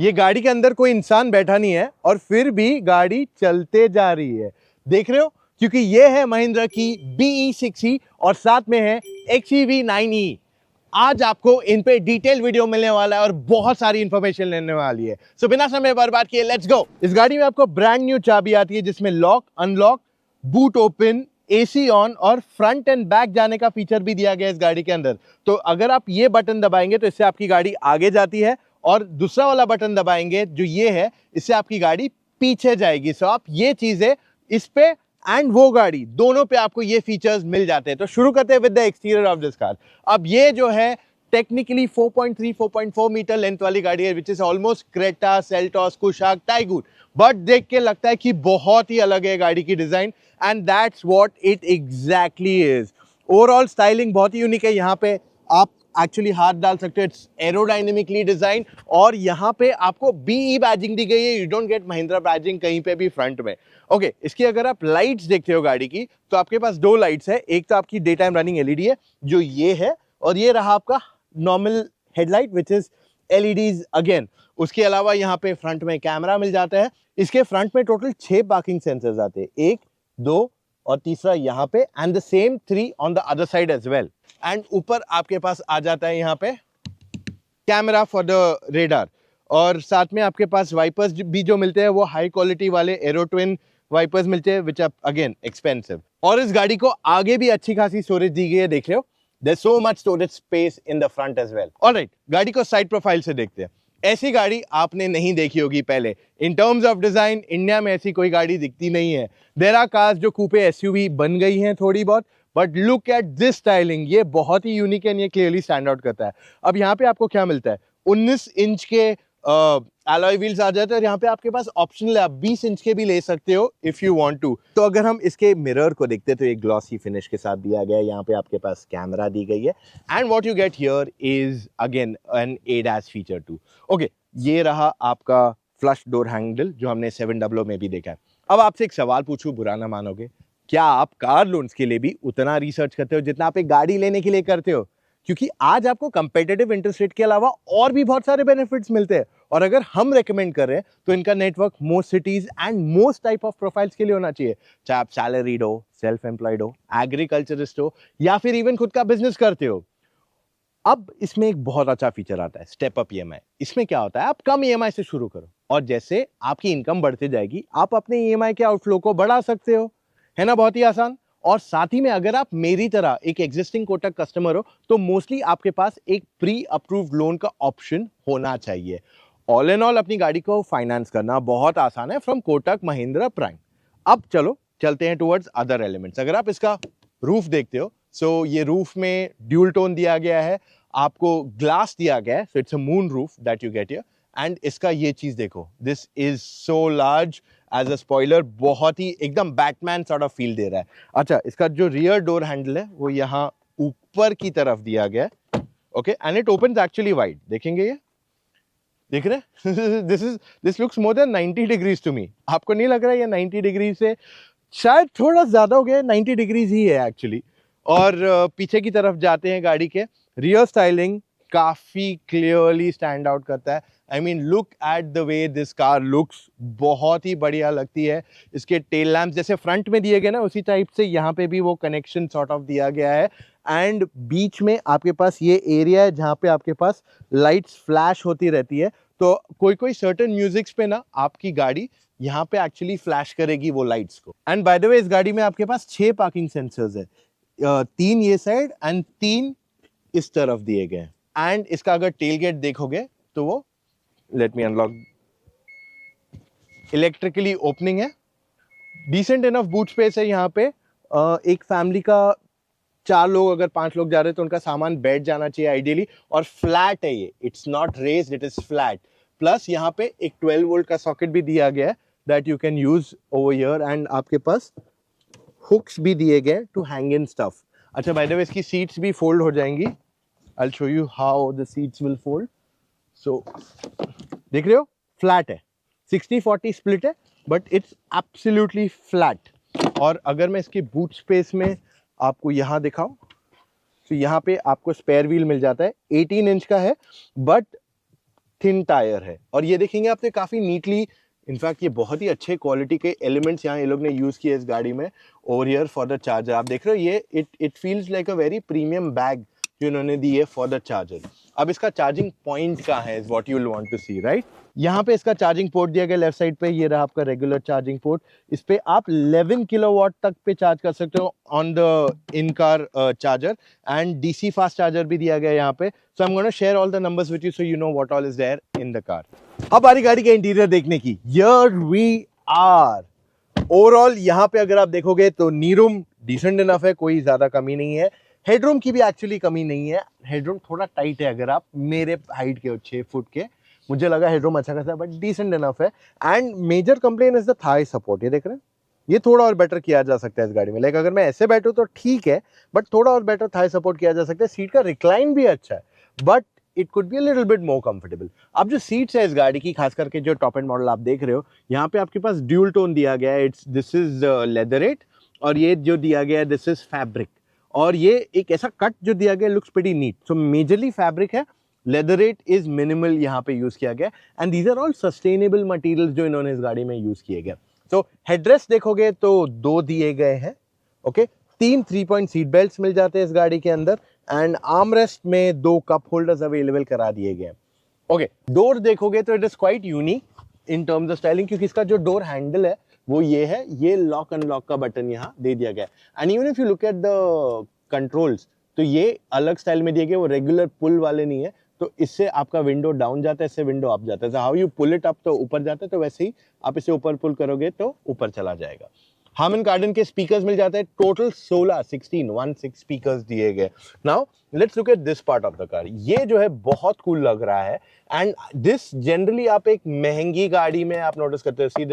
ये गाड़ी के अंदर कोई इंसान बैठा नहीं है और फिर भी गाड़ी चलते जा रही है, देख रहे हो, क्योंकि ये है महिंद्रा की BE6E और साथ में है XEV9e। आज आपको इन पे डिटेल वीडियो मिलने वाला है और बहुत सारी इंफॉर्मेशन लेने वाली है। सो बिना समय बर्बाद किए लेट्स गो। इस गाड़ी में आपको ब्रांड न्यू चाबी आती है जिसमें lock, unlock, boot open, AC on और फ्रंट एंड बैक जाने का फीचर भी दिया गया है इस गाड़ी के अंदर। तो अगर आप ये बटन दबाएंगे तो इससे आपकी गाड़ी आगे जाती है और दूसरा वाला बटन दबाएंगे जो ये है, इससे आपकी गाड़ी पीछे जाएगी। सो आप ये चीजें इस पे एंड वो गाड़ी दोनों पे आपको ये फीचर्स मिल जाते हैं। तो शुरू करते हैं with the exterior of this car. अब ये जो है टेक्निकली 4.4 मीटर लेंथ वाली गाड़ी है, which is almost Creta, Seltos, Kushaq, Taigun, but देख के लगता है कि बहुत ही अलग है गाड़ी की design and that's what it exactly is. Overall styling बहुत ही यूनिक है। यहाँ पे आप एक्चुअली हाथ डाल सकते हो, इट्स एरोडायनेमिकली डिजाइन और यहाँ पे आपको BE बैजिंग दी गई है। You don't get Mahindra badging कहीं पे भी फ्रंट में। ओके, इसकी अगर आप लाइट्स देखते हो गाड़ी की तो आपके पास दो लाइट्स है। एक तो आपकी डे टाइम रनिंग LED है जो ये है, और ये रहा आपका normal headlight which is LEDs again. उसके अलावा यहाँ पे फ्रंट में कैमरा मिल जाता है। इसके फ्रंट में टोटल 6 पार्किंग सेंसर्स आते हैं, 1, 2 और तीसरा यहाँ पे, and the same 3 on the other side as well. And ऊपर आपके पास आ जाता है यहाँ पे कैमरा फॉर द रेडार, और साथ में आपके पास वाइपर्स भी जो मिलते हैं वो हाई क्वालिटी वाले एरो ट्विन वाइपर्स मिलते हैं विच आर अगेन एक्सपेंसिव। और इस गाड़ी को आगे भी अच्छी खासी स्टोरेज दी गई है, देख रहे हो, there so much storage space in the front as well. Alright, गाड़ी को साइड प्रोफाइल से देखते हैं। ऐसी गाड़ी आपने नहीं देखी होगी पहले। In terms of design India में ऐसी कोई गाड़ी दिखती नहीं है। देयर आर कार्स जो कूपे SUV बन गई हैं थोड़ी बहुत, but look at this styling, ये बहुत ही यूनिक है, ये क्लियरली स्टैंड आउट करता है। अब यहाँ पे आपको क्या मिलता है, 19 इंच के अलॉय व्हील्स आ जाते हैं और यहाँ पे आपके पास ऑप्शनल है, आप 20 इंच के भी ले सकते हो इफ यू वांट टू। तो अगर हम इसके मिरर को देखते हैं तो एक ग्लॉसी फिनिश के साथ दिया गया है। यहाँ पे आपके पास कैमरा दी गई है and what you get here is again an ADAS feature too. Okay, ये रहा आपका फ्लश डोर हैंडल जो हमने 700 में भी देखा है। अब आपसे एक सवाल पूछूं, बुरा ना मानोगे, क्या आप कार लोन्स के लिए भी उतना रिसर्च करते हो जितना आप एक गाड़ी लेने के लिए करते हो? क्योंकि आज आपको कंपेटिटिव इंटरेस्ट रेट के अलावा और भी बहुत सारे बेनिफिट्स मिलते हैं, और अगर हम रेकमेंड कर रहे हैं तो इनका network most cities and most type of profiles के लिए होना चाहिए, चाहे आप सैलरीड हो, सेल्फ एम्प्लॉयड हो, एग्रीकल्चरिस्ट हो या फिर इवन खुद का बिजनेस करते हो। अब इसमें एक बहुत अच्छा फीचर आता है, स्टेप अप EMI। इसमें क्या होता है, आप कम EMI से शुरू करो और जैसे आपकी इनकम बढ़ती जाएगी आप अपने EMI के आउटफ्लो को बढ़ा सकते हो, है ना, बहुत ही आसान। और साथ ही में अगर आप मेरी तरह एक एग्जिस्टिंग कोटक कस्टमर हो तो मोस्टली आपके पास एक प्री अप्रूव्ड लोन का ऑप्शन होना चाहिए। ऑल इन ऑल अपनी गाड़ी को फाइनेंस करना बहुत आसान है फ्रॉम कोटक महिंद्रा प्राइम। अब चलो चलते हैं टुवर्ड्स अदर एलिमेंट्स। अगर आप इसका रूफ देखते हो, सो ये रूफ में ड्यूल टोन दिया गया है, आपको ग्लास दिया गया है, so it's a moon roof that you get here. And इसका ये चीज देखो, this is so large as a spoiler, बहुत ही एकदम बैटमैन सॉर्ट ऑफ फील दे रहा है। अच्छा, इसका जो रियर डोर हैंडल है वो यहाँ ऊपर की तरफ दिया गया है, okay, and it opens actually wide. देखेंगे ये, देख रहे this looks more than 90 degrees to me. आपको नहीं लग रहा है ये 90 डिग्री से शायद थोड़ा ज्यादा हो गया, 90 डिग्रीज ही है एक्चुअली। और पीछे की तरफ जाते हैं, गाड़ी के रियर स्टाइलिंग काफी क्लियरली स्टैंड आउट करता है। I mean look at the way this car looks, बहुत ही बढ़िया लगती है। इसके टेल लैम्प जैसे फ्रंट में दिए गए ना, उसी टाइप से यहाँ पे भी वो कनेक्शन सॉर्ट ऑफ दिया गया है। एंड बीच में आपके पास ये एरिया है जहाँ पे आपके पास लाइट्स फ्लैश होती रहती है। तो कोई कोई सर्टेन म्यूजिक्स पे ना आपकी गाड़ी यहाँ पे एक्चुअली फ्लैश करेगी वो लाइट्स को। एंड बाय द वे इस गाड़ी में आपके पास 6 पार्किंग सेंसर्स है, 3 ये साइड एंड 3 इस तरफ दिए गए। एंड इसका अगर टेल गेट देखोगे तो वो, let me unlock, electrically opening है, डिसेंट इनफ बूट स्पेस है यहाँ पे। एक फैमिली का 4 लोग अगर 5 लोग जा रहे हैं तो उनका सामान बैठ जाना चाहिए आइडियली। और फ्लैट है ये, it's not raised, it is flat. Plus यहाँ पे एक 12 वोल्ट का सॉकेट भी दिया गया है that you can use over here. And आपके पास हुक्स भी दिए गए टू हैंग इन स्टफ। अच्छा, बाय द वे इसकी सीट्स भी फोल्ड हो जाएंगी। I will show you how the seats will fold. So देख रहे हो, फ्लैट है, 60-40 स्प्लिट है, बट इट्स एब्सोल्युटली फ्लैट। और अगर मैं इसके बूट स्पेस में आपको यहाँ दिखाऊं तो यहाँ पे आपको स्पेयर व्हील मिल जाता है, 18 इंच का है, बट थिन टायर है। और ये देखेंगे आपने काफी नीटली, इनफैक्ट ये बहुत ही अच्छे क्वालिटी के एलिमेंट्स यहाँ ये लोग ने यूज किए इस गाड़ी में। Over here for the charger आप देख रहे हो, ये it feels like a very premium bag जो इन्होंने दी है फॉर द चार्जर। अब इसका चार्जिंग पॉइंट कहाँ है, is what you will want to see, right. यहाँ पे इसका चार्जिंग पोर्ट दिया गया लेफ्ट साइड पे, ये रहा आपका रेगुलर चार्जिंग पोर्ट। इस पे आप 11 किलोवाट तक पे चार्ज कर सकते हो on the in car charger, and DC fast charger भी दिया गया है यहाँ पे। So I am gonna share all the numbers with you so you know what all is there in the car. अब हमारी गाड़ी के इंटीरियर देखने की, हियर वी आर। ओवरऑल यहाँ पे अगर आप देखोगे तो नी रूम डिसेंट इनफ है, कोई ज्यादा कमी नहीं है। हेडरूम की भी एक्चुअली कमी नहीं है, हेडरूम थोड़ा टाइट है अगर आप मेरे हाइट के हो 6 फुट के, मुझे लगा हेडरूम अच्छा खासा बट डिसेंट इनफ है। And major complain is the thigh support, ये देख रहे हैं, ये थोड़ा और बेटर किया जा सकता है इस गाड़ी में। लाइक अगर मैं ऐसे बैठूं तो ठीक है, बट थोड़ा और बेटर थाई सपोर्ट किया जा सकता है। सीट का रिक्लाइन भी अच्छा है but it could be a little bit more comfortable. अब जो सीट्स है इस गाड़ी की, खास करके जो टॉप एंड मॉडल आप देख रहे हो, यहाँ पे आपके पास ड्यूल टोन दिया गया है, दिस इज लेदरेट, और ये जो दिया गया है दिस इज फैब्रिक। और ये एक ऐसा कट जो दिया गया looks pretty neat, so majorly fabric है, लेदरेट इज मिनिमल यहाँ पे यूज किया गया, and these are all sustainable materials जो इन्होंने इस गाड़ी में यूज किए गए। तो हेडरेस्ट देखोगे तो 2 दिए गए हैं, ओके। 3 3-point सीट बेल्ट मिल जाते हैं इस गाड़ी के अंदर, एंड आर्म रेस्ट में 2 कप होल्डर्स अवेलेबल करा दिए गए हैं, ओके। डोर देखोगे तो it is quite unique in terms of styling, क्योंकि इसका जो डोर हैंडल है वो ये है, ये लॉक अनलॉक का बटन यहाँ दे दिया गया है। And even if you look at the controls तो ये अलग स्टाइल में दिए गए, वो रेगुलर पुल वाले नहीं है। तो इससे आपका विंडो डाउन जाता है, इससे विंडो अप जाता है। How you pull it up तो ऊपर जाता है, तो वैसे ही आप इसे ऊपर पुल करोगे तो ऊपर चला जाएगा। हार्मन कार्डन के स्पीकर्स मिल जाते हैं, टोटल 16 स्पीकर्स दिए गए। Now let's look at this part of the car. ये जो है बहुत कूल लग रहा है, एंड दिस जनरली आप एक महंगी गाड़ी में आप नोटिस करते हो, see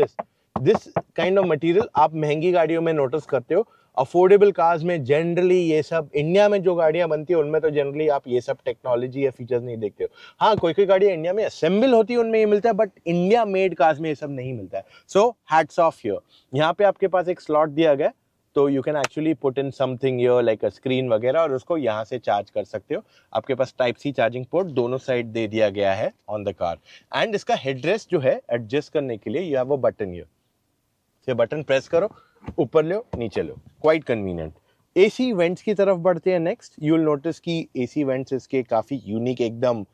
this kind of material आप महंगी गाड़ियों में नोटिस करते हो। अफोर्डेबल कार्स में जनरली ये सब, इंडिया में जो गाड़ियां बनती है उनमें तो जनरली आप ये सब टेक्नोलॉजी या फीचर्स नहीं देखते हो। हाँ, कोई कोई गाड़ियां इंडिया में असेंबल होती है उनमें ये मिलता है, बट इंडिया मेड कार्स में ये सब नहीं मिलता है। So hats off here. यहाँ पे आपके पास एक स्लॉट दिया गया, तो you can actually put in something here like a screen वगैरह, और उसको यहाँ से चार्ज कर सकते हो। आपके पास टाइप सी चार्जिंग पोर्ट दोनों साइड दे दिया गया है ऑन द कार। एंड इसका हेडरेस्ट जो है एडजस्ट करने के लिए, you have a button here, ये बटन प्रेस करो, ऊपर लो नीचे लो, क्वाइट कन्वीनियंट। एसी वेंट्स की तरफ बढ़ते हैं नेक्स्ट। यू विल नोटिस कि एसी वेंट्स इसके काफी यूनिक, एकदम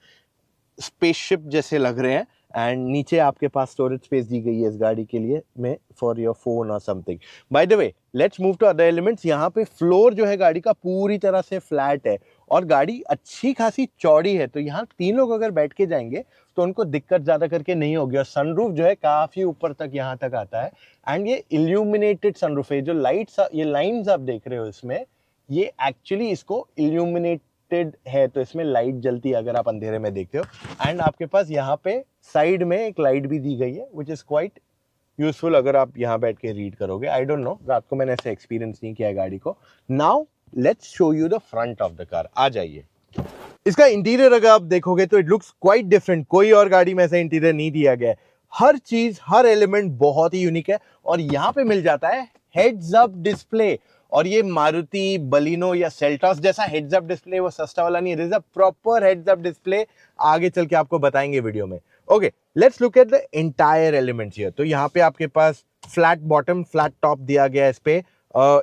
स्पेसशिप जैसे लग रहे हैं, एंड नीचे आपके पास स्टोरेज स्पेस दी गई है इस गाड़ी के लिए में, फॉर योर फोन और something. By the way let's move to other elements. यहाँ पे फ्लोर जो है गाड़ी का पूरी तरह से फ्लैट है, और गाड़ी अच्छी खासी चौड़ी है, तो यहाँ 3 लोग अगर बैठ के जाएंगे तो उनको दिक्कत ज्यादा करके नहीं होगी। और सनरूफ जो है काफी ऊपर तक यहाँ तक आता है, एंड ये इल्यूमिनेटेड सनरूफ है। जो लाइट्स, ये लाइन्स आप देख रहे हो इसमें, ये एक्चुअली इसको इल्यूमिनेटेड है, तो इसमें लाइट जलती है अगर आप अंधेरे में देखते हो। एंड आपके पास यहाँ पे साइड में एक लाइट भी दी गई है, विच इज क्वाइट यूजफुल अगर आप यहाँ बैठ के रीड करोगे। आई डोंट नो, रात को मैंने ऐसे एक्सपीरियंस नहीं किया है गाड़ी को। Now let's show you the front of the car. आ जाइए। इसका इंटीरियर अगर आप देखोगे तो इट लुक्स क्वाइट डिफरेंट, कोई और गाड़ी में ऐसा इंटीरियर नहीं दिया गया है। हर चीज, हर एलिमेंट बहुत ही यूनिक है, और यहाँ पे मिल जाता है हेड्स अप डिस्प्ले। और ये मारुति बलिनो या सेल्टॉस जैसा हेड्स अप डिस्प्ले वो सस्ता वाला नहीं है, this is a proper heads up display. आगे चल के आपको बताएंगे वीडियो में। Okay, let's look at the entire elements here. तो यहाँ पे आपके पास फ्लैट बॉटम, फ्लैट टॉप दिया गया है इस पे,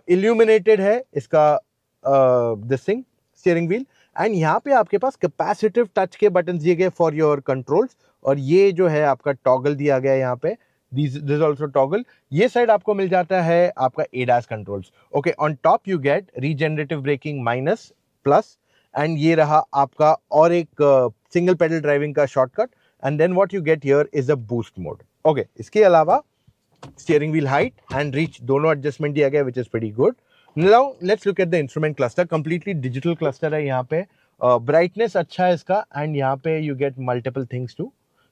इल्यूमिनेटेड है इसका this thing steering wheel, and यहाँ पे आपके पास कैपेसिटिव टच के बटन दिए गए फॉर योर कंट्रोल्स। और ये जो है आपका टॉगल दिया गया है यहाँ पे, दिस ऑल्सो टॉगल। ये साइड आपको मिल जाता है आपका ADAS controls. Okay, on top you get regenerative braking minus plus, and ये रहा आपका और एक सिंगल पेडल ड्राइविंग का shortcut, and then what you get here is a boost mode. Okay, इसके अलावा steering wheel height and reach दोनों adjustment दिया गया, which is pretty good. Now let's look at the instrument cluster. Completely digital cluster है यहाँ पे, brightness अच्छा है इसका, and यहाँ पे you get multiple things too.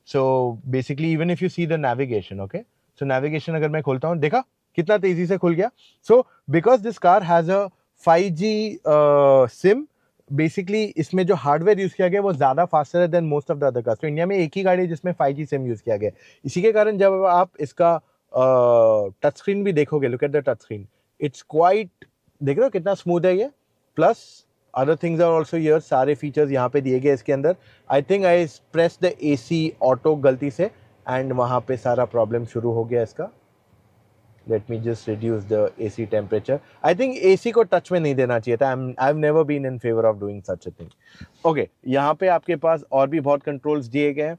So basically even if you see the navigation, okay, so navigation अगर मैं खोलता हूँ, देखा कितना तेजी से खुल गया। So because this car has a 5G SIM, basically इसमें जो हार्डवेयर यूज किया गया वो ज्यादा फास्टर है than most of the other cars. तो इंडिया में एक ही गाड़ी है जिसमें 5G सिम यूज किया गया। इसी के कारण जब आप इसका टच स्क्रीन भी देखोगे, look at the touch screen, it's quite, देख रहे हो कितना स्मूथ है ये। Plus other things are also here, सारे फीचर्स यहाँ पे दिए गए इसके अंदर. I think I press the AC auto गलती से एंड वहाँ पे सारा प्रॉब्लम शुरू हो गया इसका. Let me just reduce the AC temperature. I think AC को टच में नहीं देना चाहिए था. I've never been in favor of doing such a thing. Okay, यहाँ पे आपके पास और भी बहुत कंट्रोल्स दिए गए हैं.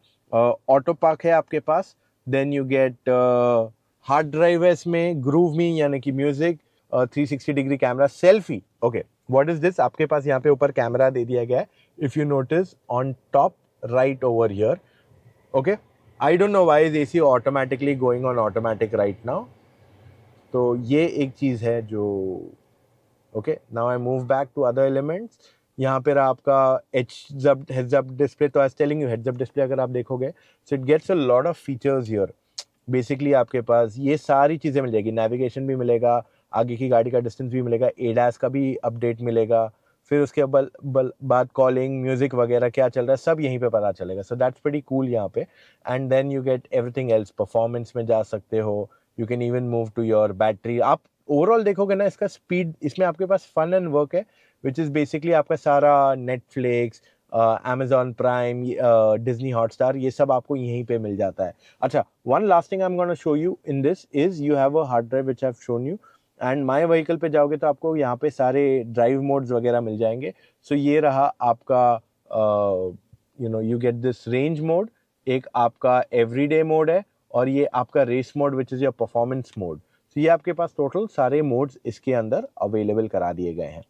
ऑटो पार्क है आपके पास. Then you get hard drive है इसमें, ग्रूव मी यानी कि music, 360 degree camera, selfie. Okay, what is this? आपके पास यहाँ पे ऊपर कैमरा दे दिया गया है. If you notice on top right over here. Okay, I don't know why is AC automatically going on automatic right now. तो ये एक चीज़ है जो okay. Now I move back to other elements. यहाँ पर आपका हेड्स अप डिस्प्ले. तो I was telling you, heads up display अगर आप देखोगे so it gets a lot of features here. Basically आपके पास ये सारी चीज़ें मिल जाएगी. नेविगेशन भी मिलेगा, आगे की गाड़ी का डिस्टेंस भी मिलेगा, ADAS का भी अपडेट मिलेगा, फिर उसके बाद कॉलिंग, म्यूजिक वगैरह क्या चल रहा है सब यहीं पे पता चलेगा. सो दैट्स प्रीटी कूल यहाँ पे. And then you get everything else. Performance में जा सकते हो. You can even move to your battery. आप ओवरऑल देखोगे ना इसका स्पीड, इसमें आपके पास फन एंड वर्क है विच इज़ बेसिकली आपका सारा Netflix, Amazon prime, Disney Hotstar, ये सब आपको यहीं पे मिल जाता है. अच्छा, one last thing I am gonna show you in this is you have a hard drive which I have shown you. And my vehicle पे जाओगे तो आपको यहाँ पे सारे ड्राइव मोड्स वगैरह मिल जाएंगे. सो ये रहा आपका you get this range mode, एक आपका एवरीडे मोड है, और ये आपका race mode which is your performance mode. तो ये आपके पास टोटल सारे मोड्स इसके अंदर अवेलेबल करा दिए गए हैं.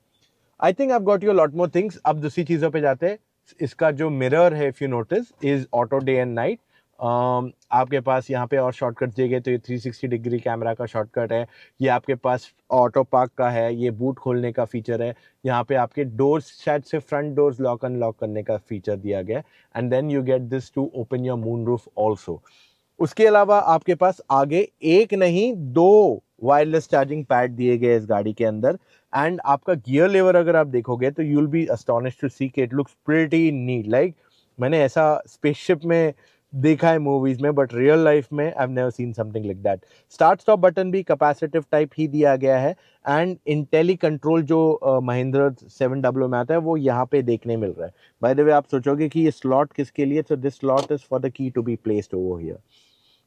आई think I have got you lot more things. अब दूसरी चीज़ों पे जाते हैं. इसका जो मिरर है, if you notice, is auto day and night. आपके पास यहाँ पे और शॉर्टकट दिए गए. तो ये 360 डिग्री कैमरा का शॉर्टकट है. ये आपके पास ऑटो पार्क का है. ये बूट खोलने का फीचर है. यहाँ पे आपके डोर्स, शायद से फ्रंट डोर्स लॉक अनलॉक करने का फीचर दिया गया है. And then you get this to open your moon roof also. उसके अलावा आपके पास आगे एक नहीं 2 वायरलेस चार्जिंग पैड दिए गए इस गाड़ी के अंदर. एंड आपका गियर लेवर अगर आप देखोगे तो you will be astonished to see कि it looks pretty neat. Like मैंने ऐसा स्पेसशिप में देखा है मूवीज में, बट रियल लाइफ में I have never seen something like that. Start stop button भी कैपेसिटिव टाइप ही दिया गया है. एंड इंटेली कंट्रोल जो महिंद्रा 700 में आता है वो यहाँ पे देखने मिल रहा है. बाय द वे, आप सोचोगे कि ये स्लॉट किसके लिए, तो this slot is for the key to be placed over here.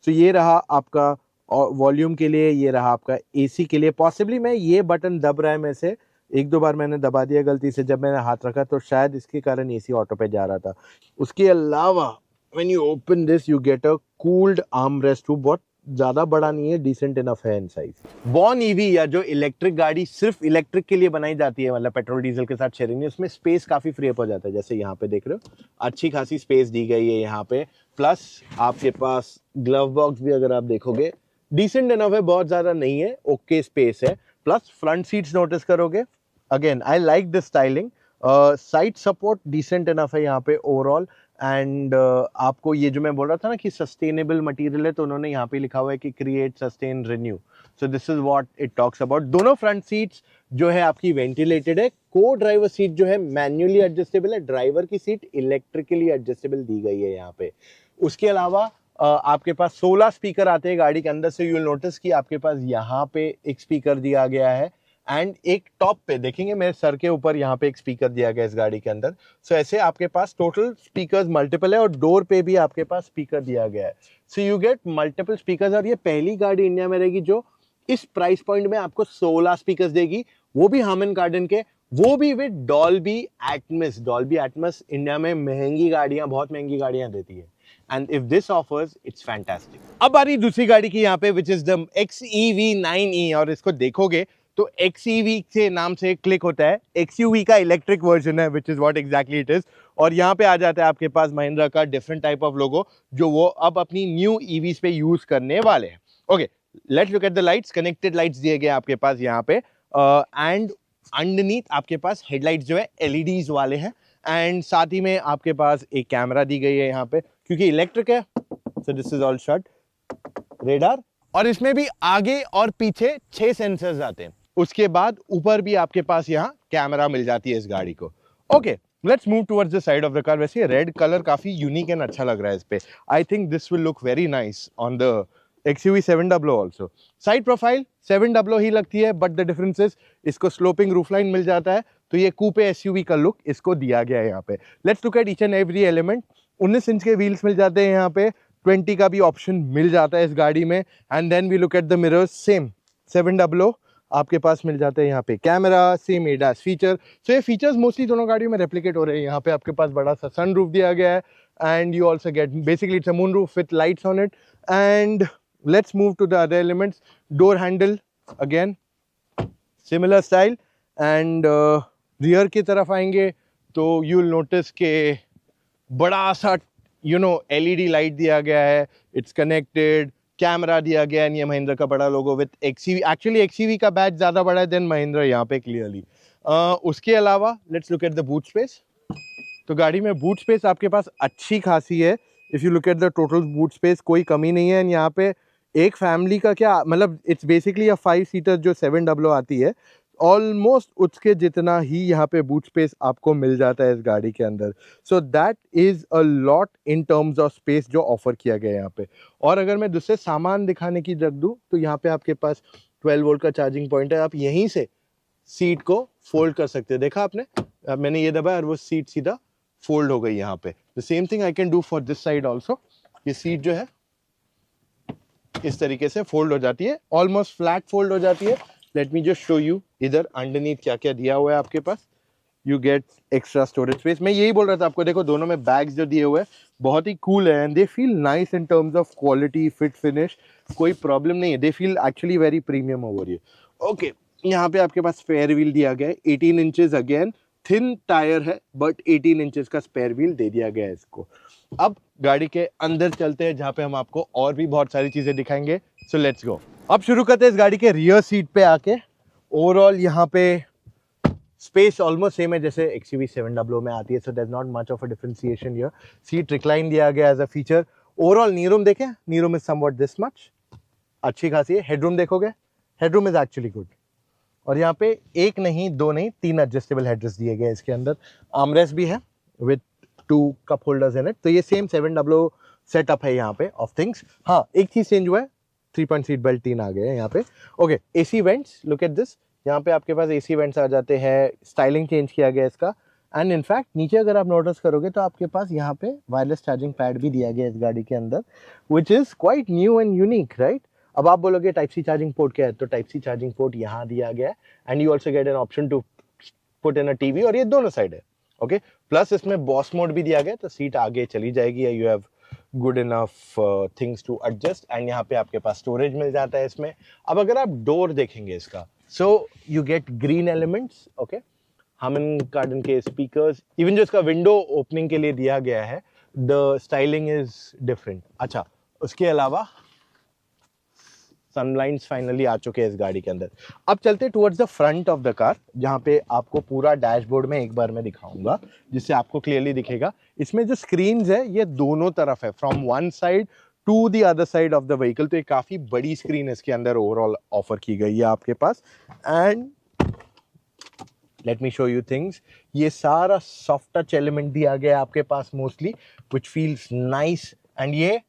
तो ये रहा आपका वॉल्यूम के लिए, ये रहा आपका AC के लिए. पॉसिबली मैं ये बटन दब रहा है में से 1-2 बार मैंने दबा दिया गलती से जब मैंने हाथ रखा, तो शायद इसके कारण AC ऑटो पे जा रहा था. उसके अलावा when you open this you get a cooled arm rest. बहुत ज़्यादा बड़ा नहीं है, डिसेंट इनफ है इन साइज. बॉर्न EV या जो इलेक्ट्रिक गाड़ी सिर्फ इलेक्ट्रिक के लिए बनाई जाती है, मतलब पेट्रोल डीजल के साथ शेयरिंग में, उसमें स्पेस काफ़ी फ्री अप हो जाता है. जैसे यहाँ पे देख रहे हो, अच्छी खासी स्पेस दी गई है यहाँ पे. प्लस आपके पास ग्लव बॉक्स भी अगर आप देखोगे डिसेंट इनफ है, बहुत ज़्यादा नहीं है, ओके स्पेस है. प्लस फ्रंट सीट्स नोटिस करोगे, again I like this styling. Side support decent enough है यहाँ पे ओवरऑल. एंड आपको ये जो मैं बोल रहा था ना कि सस्टेनेबल मटेरियल है, तो उन्होंने यहाँ पे लिखा हुआ है कि create, sustain, renew. So this is what it talks about. दोनों फ्रंट सीट्स जो है आपकी वेंटिलेटेड है. को ड्राइवर सीट जो है मैन्युअली एडजस्टेबल है. ड्राइवर की सीट इलेक्ट्रिकली एडजस्टेबल दी गई है यहाँ पे. उसके अलावा आपके पास 16 स्पीकर आते हैं गाड़ी के अंदर से. यू विल नोटिस कि आपके पास यहाँ पे एक स्पीकर दिया गया है एंड एक टॉप पे देखेंगे मेरे सर के ऊपर यहाँ पे एक स्पीकर दिया गया इस गाड़ी के अंदर. सो ऐसे आपके पास टोटल स्पीकर्स मल्टीपल है, और डोर पे भी आपके पास स्पीकर दिया गया है. So you get multiple speakers. और ये पहली गाड़ी इंडिया में रहेगी जो इस प्राइस पॉइंट में आपको 16 स्पीकर्स देगी, वो भी हार्मन कार्डन के, वो भी with Dolby Atmos. Dolby Atmos India में महंगी गाड़ियां, बहुत महंगी गाड़ियां देती है. And if this offers, it's fantastic. अब आ रही दूसरी गाड़ी की यहाँ पे, which is the XEV9e. और इसको देखोगे तो XEV के नाम से क्लिक होता है. XUV का इलेक्ट्रिक वर्जन है, which is what exactly it is. और यहाँ पे आ जाता है आपके पास महिंद्रा का डिफरेंट टाइप ऑफ लोगो, जो वो अब अपनी न्यू EVs पे यूज करने वाले हैं. Okay, let's look at the lights. Connected lights दिए गए आपके पास यहाँ पे. एंड अंडरनीथ आपके पास हेडलाइट्स जो है LEDs वाले हैं. एंड साथ ही में आपके पास एक कैमरा दी गई है यहाँ पे, क्योंकि इलेक्ट्रिक है. So this is all shot radar. और इसमें भी आगे और पीछे 6 सेंसर्स आते हैं. उसके बाद ऊपर भी आपके पास यहाँ कैमरा मिल जाती है इस गाड़ी को. Okay, let's move towards the side of the car. वैसे रेड कलर काफी यूनिक एंड अच्छा लग रहा है इस पे. आई think this will look very nice on the XUV 700 also. Side profile 700 ही लगती है, बट द डिफरेंस इज इसको स्लोपिंग रूफलाइन मिल जाता है. तो ये कूपे एसयूवी का लुक इसको दिया गया है यहाँ पे। Let's look at each and every element. 19 inch के व्हील्स मिल जाते हैं यहाँ पे, 20 का भी ऑप्शन मिल जाता है इस गाड़ी में। And then we look at the mirrors, same 700 आपके पास मिल जाते हैं यहाँ पे। Camera, same ADAS feature. So ये फीचर्स मोस्टली दोनों गाड़ियों में रेप्लिकेट हो रहे हैं। यहाँ पे आपके पास बड़ा सा सनरूफ दिया गया है, and you also get basically it's a moonroof with lights on it. And let's move to the other elements. Door handle again similar style. And rear की तरफ आएंगे तो यू विल नोटिस के बड़ा सा एलईडी लाइट दिया गया है, इट्स कनेक्टेड, कैमरा दिया गया है, ये महिंद्रा का बड़ा लोगो विथ एक्सीवी। एक्चुअली एक्सीवी का बैच ज्यादा बड़ा है देन महिंद्रा यहाँ पे क्लियरली। उसके अलावा let's look at the boot space. तो गाड़ी में बूट स्पेस आपके पास अच्छी खासी है। If you look at the total boot space कोई कमी नहीं है। यहाँ पे एक फैमिली का क्या मतलब, इट्स बेसिकली अ 5 सीटर जो 700 आती है, ऑलमोस्ट उसके जितना ही यहाँ पे बूट स्पेस आपको मिल जाता है इस गाड़ी के अंदर। So that is a lot in terms of space जो ऑफर किया गया है यहाँ पे। और अगर मैं दूसरे सामान दिखाने की रख दूँ तो यहाँ पे आपके पास 12 वोल्ट का चार्जिंग पॉइंट है। आप यहीं से सीट को फोल्ड कर सकते हैं। देखा आपने, मैंने ये दबाया और वो सीट सीधा फोल्ड हो गई यहाँ पे। The same thing I can do for this side also. ये सीट जो है इस तरीके से फोल्ड हो जाती है, ऑलमोस्ट फ्लैट फोल्ड हो जाती है। Let me just show you इधर अंडरनीथ क्या क्या दिया हुआ है आपके पास। You get extra storage space. मैं यही बोल रहा था आपको, देखो दोनों में बैग्स जो दिए हुए हैं बहुत ही कूल है, and they feel nice in terms of quality, fit, finish, कोई प्रॉब्लम नहीं है। They feel actually very premium over ये। ओके, यहाँ पे आपके पास स्पेयर व्हील दिया गया है 18 इंचेस। अगेन थिन टायर है बट 18 इंचेस का स्पेयर व्हील दे दिया गया है इसको। अब गाड़ी के अंदर चलते हैं जहाँ पे हम आपको और भी बहुत सारी चीजें दिखाएंगे। So let's go. अब शुरू करते हैं इस गाड़ी के रियर सीट पे आके। ओवरऑल यहाँ पे स्पेस ऑलमोस्ट सेम है जैसे XUV 700 में आती है, so there is not much of a differentiation here. Seat recline दिया गया as a feature. Overall knee room देखें, knee room is somewhat this much, अच्छी खासी है। हेडरूम देखोगे, हेडरूम इज एक्चुअली गुड। और यहाँ पे एक नहीं, दो नहीं, 3 एडजस्टेबल हेडरेस्ट दिए गए इसके अंदर। आर्मरेस्ट भी है with 2 cup holders in it. तो ये सेम 700 सेटअप है यहाँ पे ऑफ थिंग्स। हाँ, एक चीज चेंज हुआ है, 3 पॉइंट सीट बेल्ट 3 आ गए हैं यहाँ पे। Okay, AC vents, look at this. यहाँ पे आपके पास एसी वेंट्स आ जाते हैं। स्टाइलिंग चेंज किया गया इसका। एंड इनफैक्ट नीचे अगर आप नोटिस करोगे तो आपके पास यहाँ पे वायरलेस चार्जिंग पैड भी दिया गया है इस गाड़ी के अंदर, which is quite new and unique, right. अब आप बोलोगे टाइप सी चार्जिंग पोर्ट क्या है, तो टाइप सी चार्जिंग पोर्ट यहाँ दिया गया है। And you also get an option to put in a TV, और ये दोनों साइड है। ओके, प्लस इसमें बॉस मोड भी दिया गया, तो सीट आगे चली जाएगी। You have good enough things to adjust. And यहाँ पे आपके पास स्टोरेज मिल जाता है इसमें। अब अगर आप डोर देखेंगे इसका, so you get green elements. Okay, हामन कार्डन के स्पीकर्स, इवन जो इसका विंडो ओपनिंग के लिए दिया गया है, द स्टाइलिंग इज डिफरेंट। अच्छा, उसके अलावा सनब्लाइंड्स फाइनली आ चुके हैं इस गाड़ी के अंदर। अब चलते towards the front of the car, जहाँ पे आपको पूरा डैशबोर्ड में एक बार मैं दिखाऊंगा जिससे आपको क्लियरली दिखेगा। इसमें जो स्क्रीन्स है ये दोनों तरफ है, from one side to the other side of the vehicle. तो ये काफी बड़ी स्क्रीन इसके अंदर ओवरऑल ऑफर की गई है आपके पास। And let me show you things. ये सारा सॉफ्ट टच एलिमेंट दिया गया है आपके पास mostly, which feels nice. And ये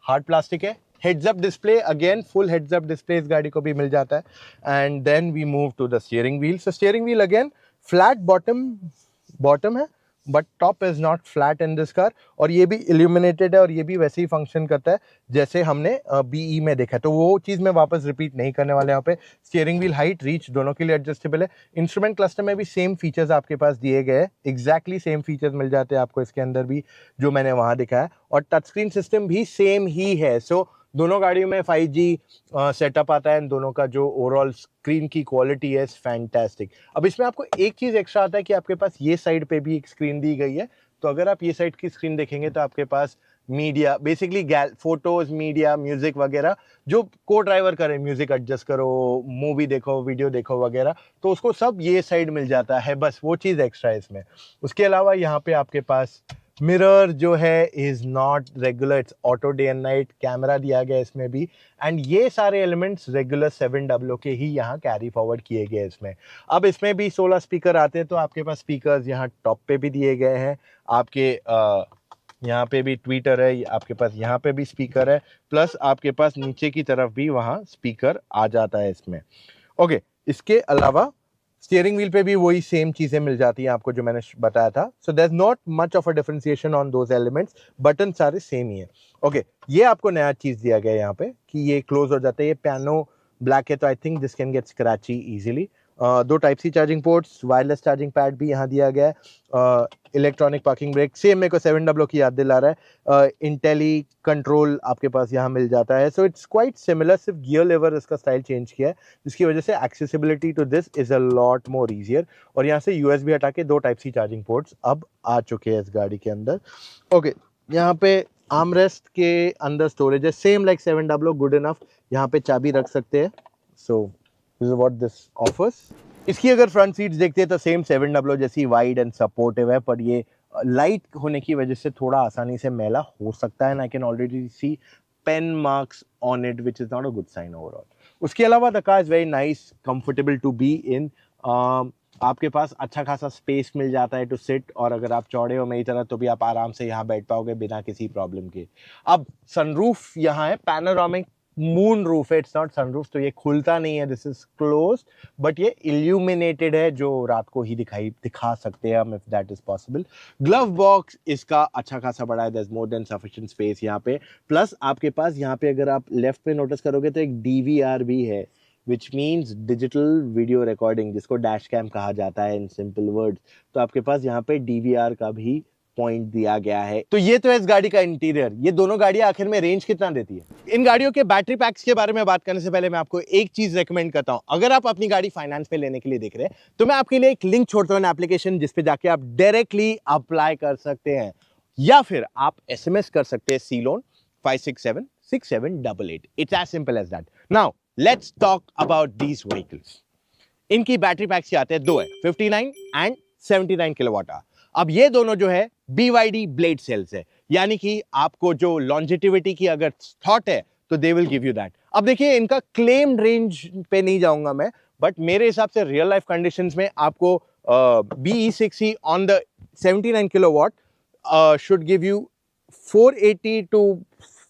हार्ड प्लास्टिक है। Heads up display, again full heads up display इस गाड़ी को भी मिल जाता है। And then we move to the steering wheel. So steering wheel again flat bottom है, but top is not flat in this car. और ये भी इल्यूमिनेटेड है, और ये भी वैसे ही फंक्शन करता है जैसे हमने BE में देखा। तो वो चीज़ मैं वापस रिपीट नहीं करने वाले यहाँ पे। स्टीयरिंग व्हील हाइट, रीच दोनों के लिए एडजस्टेबल है। इंस्ट्रूमेंट क्लस्टर में भी सेम फीचर्स आपके पास दिए गए हैं, एग्जैक्टली सेम फीचर्स मिल जाते हैं आपको इसके अंदर भी जो मैंने वहाँ दिखाया। और टच स्क्रीन सिस्टम भी सेम ही है। सो दोनों गाड़ियों में 5G सेटअप आता है। दोनों का जो ओवरऑल स्क्रीन की क्वालिटी है फैंटास्टिक। अब इसमें आपको एक चीज़ एक्स्ट्रा आता है कि आपके पास ये साइड पे भी एक स्क्रीन दी गई है। तो अगर आप ये साइड की स्क्रीन देखेंगे तो आपके पास media, basically photos, media, music वगैरह, जो को ड्राइवर करे, म्यूजिक एडजस्ट करो, मूवी देखो, वीडियो देखो वगैरह, तो उसको सब ये साइड मिल जाता है। बस वो चीज़ एक्स्ट्रा है इसमें। उसके अलावा यहाँ पे आपके पास मिरर जो है is not regular, it's auto day and night. Camera दिया गया इसमें भी। एंड ये सारे एलिमेंट्स रेगुलर 700 के ही यहाँ कैरी फॉरवर्ड किए गए इसमें। अब इसमें भी 16 स्पीकर आते हैं, तो आपके पास स्पीकर्स यहाँ टॉप पे भी दिए गए हैं। आपके यहाँ पे भी ट्वीटर है, आपके पास यहाँ पे भी स्पीकर है, प्लस आपके पास नीचे की तरफ भी वहाँ स्पीकर आ जाता है इसमें। ओके, इसके अलावा स्टीयरिंग व्हील पे भी वही सेम चीजें मिल जाती हैं आपको जो मैंने बताया था. So there is not much of a differentiation on those elements. Button सारे सेम ही है. ओके, ये आपको नया चीज दिया गया है यहाँ पे कि ये क्लोज हो जाता है. ये पियानो ब्लैक है तो I think this can get scratchy easily. दो type C charging ports, wireless charging pad भी यहाँ दिया गया है. इलेक्ट्रॉनिक पार्किंग ब्रेक सेम मेरे को 700 की याद दिला रहा है. इंटेली कंट्रोल आपके पास यहाँ मिल जाता है. सो इट्स क्वाइट सिमिलर, सिर्फ गियर लेवर इसका स्टाइल चेंज किया है जिसकी वजह से accessibility to this is a lot more easier. और यहाँ से यूएसबी हटा के दो टाइप सी चार्जिंग पोर्ट्स अब आ चुके हैं इस गाड़ी के अंदर. ओके, यहाँ पे आर्मरेस्ट के अंदर स्टोरेज है सेम लाइक 700, गुड इनफ. यहाँ पे चाबी रख सकते हैं. So this is what this offers. इसकी अगर फ्रंट सीट्स देखते हैं तो सेम 700 जैसी वाइड एंड सपोर्टिव है, पर ये लाइट होने की वजह से थोड़ा आसानी से मैला हो सकता है. And I can already see pen marks on it which is not a good sign overall. उसके अलावा the car is very nice, comfortable to be in. आपके पास अच्छा खासा स्पेस मिल जाता है टू सिट, और अगर आप चौड़े हो मेरी तरह तो भी आप आराम से यहाँ बैठ पाओगे बिना किसी प्रॉब्लम के. अब सनरूफ यहाँ है, पैनोरामिक मून रूफ है, इट्स नॉट सनरूफ, तो ये खुलता नहीं है, दिस इज क्लोज, बट ये इल्यूमिनेटेड है जो रात को ही दिखा सकते हैं हम, if that is possible. Glove box इसका अच्छा खासा बड़ा है, there is more than sufficient space यहाँ पे. प्लस आपके पास यहाँ पे अगर आप लेफ्ट पे नोटिस करोगे तो एक DVR भी है, which means digital video recording, जिसको डैश कैम कहा जाता है इन सिंपल वर्ड्स. तो आपके पास यहाँ पे DVR का भी पॉइंट दिया गया है. तो ये तो है इस गाड़ी का इंटीरियर. ये दोनों गाड़ियां आखिर में रेंज कितना देती है? इन गाड़ियों के बैटरी पैक्स के बारे में बात करने से पहले मैं आपको एक चीज रेकमेंड करता हूं. अगर आप अपनी गाड़ी फाइनेंस पे लेने के लिए देख रहे हैं तो मैं आपके लिए एक लिंक छोड़ता हूं, एप्लीकेशन जिसपे जाके आप डायरेक्टली अप्लाई कर सकते हैं, या फिर आप SMS कर सकते हैं CLOAN 5676788. It's as simple as that. Now let's talk about these vehicles. इनकी बैटरी पैक्स आते हैं, दो है, 59 एंड 79 किलोवाट आवर. अब ये दोनों जो है BYD ब्लेड सेल्स है, यानी कि आपको जो लॉन्जिटिविटी की अगर थॉट है तो they will give you that. अब देखिए, इनका क्लेम्ड रेंज पे नहीं जाऊंगा मैं, बट मेरे हिसाब से रियल लाइफ कंडीशंस में आपको BE6E on the 79 kilowatt should give you 480 to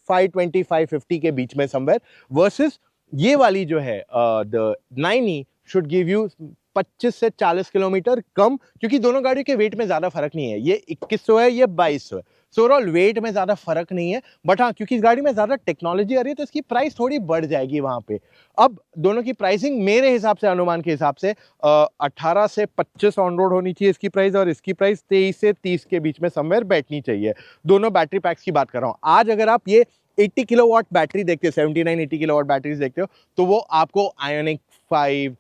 520 550 के बीच में समवेयर, वर्सेस ये वाली जो है the 9E should give you 25 से 40 किलोमीटर कम, क्योंकि दोनों गाड़ियों के वेट में ज्यादा फर्क नहीं है. ये 2100 है, ये 2200 है. सो ओवरऑल वेट में ज्यादा फर्क नहीं है, बट हाँ, क्योंकि इस गाड़ी में ज्यादा टेक्नोलॉजी आ रही है तो इसकी प्राइस थोड़ी बढ़ जाएगी वहां पे. अब दोनों की प्राइसिंग मेरे हिसाब से, अनुमान के हिसाब से 18 से 25 ऑन रोड होनी चाहिए इसकी प्राइस, और इसकी प्राइस 23 से 30 के बीच में समवेयर बैठनी चाहिए. दोनों बैटरी पैक्स की बात कर रहा हूँ. आज अगर आप ये 80 किलोवाट बैटरी देखते हो, 79 80 किलोवाट बैटरीज देखते हो, तो वो आपको आयोनिक 5,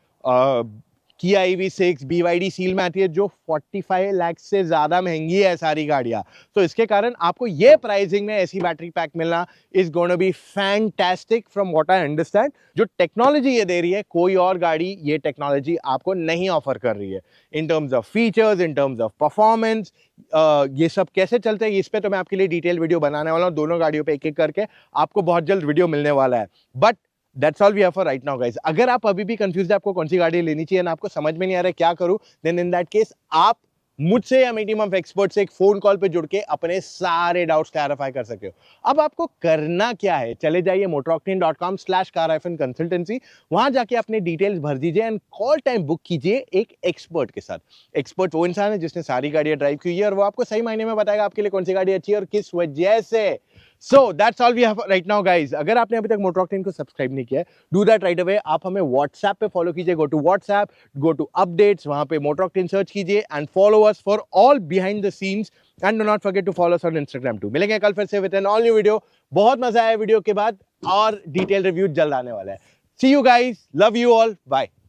किया EV6 BYD सील में आती है, जो 45 लाख से ज्यादा महंगी है सारी गाड़ियां. तो इसके कारण आपको ये प्राइसिंग में ऐसी बैटरी पैक मिलना is gonna be fantastic from what I understand. जो टेक्नोलॉजी ये दे रही है, कोई और गाड़ी ये टेक्नोलॉजी आपको नहीं ऑफर कर रही है, in terms of features, in terms of performance. ये सब कैसे चलते हैं इस पे तो मैं आपके लिए डिटेल वीडियो बनाने वाला हूँ, दोनों गाड़ियों पे एक एक करके. आपको बहुत जल्द वीडियो मिलने वाला है. But That's all we have for right now, guys. अगर आप अभी भी कंफ्यूज है आपको कौन सी गाड़ी लेनी चाहिए ना आपको समझ में नहीं आ रहा है क्या करूं, देन इन दैट केस आप मुझसे या मीटिंग ऑफ एक्सपर्ट से एक फोन कॉल पे जुड़ के अपने सारे डाउट्स क्लैरिफाई कर सकते हो. अब आपको करना क्या है, चले जाइए motoroctane.com/car-consultancy. वहां जाके अपने डिटेल्स भर दीजिए एंड कॉल टाइम बुक कीजिए एक एक्सपर्ट के साथ. एक्सपर्ट वो इंसान है जिसने सारी गाड़ियां ड्राइव की है, और वो आपको सही मायने में बताएगा आपके लिए कौन सी गाड़ी अच्छी है और किस वजह से. So that's all we have right now, guys. अगर आपने अभी तक मोटर ऑक्टेन को सब्सक्राइब नहीं किया है, do that right away. आप हमें WhatsApp पे फॉलो कीजिए, go to WhatsApp, go to updates, वहां पे मोटर ऑक्टेन सर्च कीजिए and follow us for all behind the scenes, and do not forget to follow us on Instagram too. मिलेंगे कल फिर से with an all new video. बहुत मजा आया वीडियो के बाद, और डिटेल रिव्यू जल्द आने वाला है. See you guys, love you all, bye.